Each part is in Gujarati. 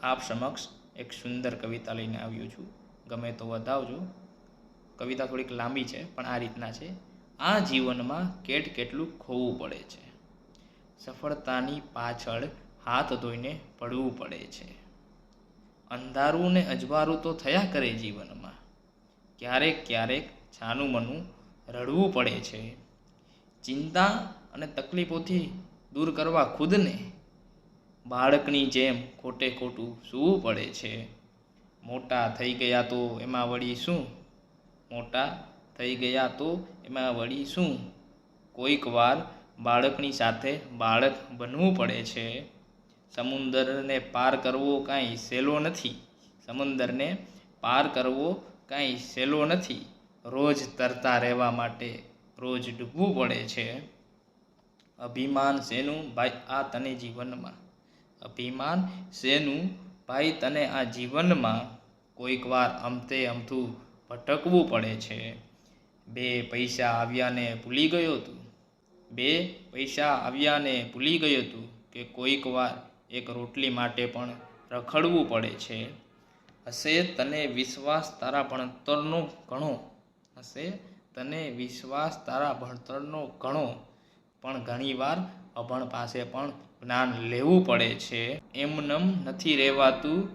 આપ સમક્ષ એક સુંદર કવિતા લઈને આવ્યો છું. ગમે તો વધાવજો. કવિતા થોડીક લાંબી છે, પણ આ રીતના છે. આ જીવનમાં કેટલું ખોવું પડે છે. સફળતાની પાછળ હાથ ધોઈને પડવું પડે છે. અંધારું ને અજવાળું તો થયા કરે જીવનમાં. ક્યારેક છાનું મનું રડવું પડે છે. ચિંતા અને તકલીફોથી દૂર કરવા ખુદને બાળકની જેમ ખોટું સૂવું પડે છે. મોટા થઈ ગયા તો એમાં વળી શું? કોઈક વાર બાળકની સાથે બાળક બનવું પડે છે. સમુંદરને પાર કરવો કાંઈ સહેલો નથી. રોજ તરતા રહેવા માટે રોજ ડૂબવું પડે છે. અભિમાન શેનું ભાઈ તને આ જીવનમાં કોઈક વાર અમથું ભટકવું પડે છે. બે પૈસા આવ્યાને ભૂલી ગયો તું કે કોઈક વાર એક રોટલી માટે પણ રખડવું પડે છે. હશે તને વિશ્વાસ તારા ભણતરનો ઘણો, પણ ઘણીવાર અભણ પાસે પણ જ્ઞાન લેવું પડે છે. એમનેમ નથી રહેવાતું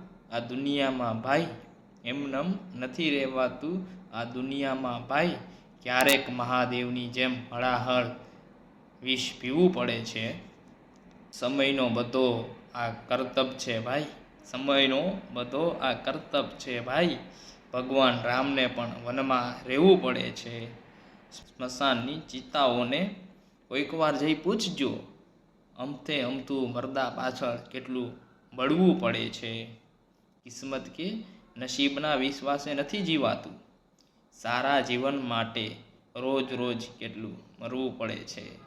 આ દુનિયામાં ભાઈ. ક્યારેક મહાદેવની જેમ હળાહળ વિષ પીવું પડે છે. સમયનો બધો આ કરતબ છે ભાઈ. ભગવાન રામને પણ વનમાં રહેવું પડે છે. સ્મશાનની ચિતાઓને કોઈક વાર જઈ પૂછજો. અમથું મરદા પાછળ કેટલું બળવું પડે છે. કિસ્મત કે નસીબના વિશ્વાસે નથી જીવાતું. સારા જીવન માટે રોજ કેટલું મરવું પડે છે.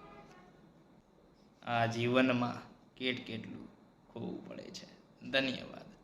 આ જીવનમાં કેટલું ખોવું પડે છે. ધન્યવાદ.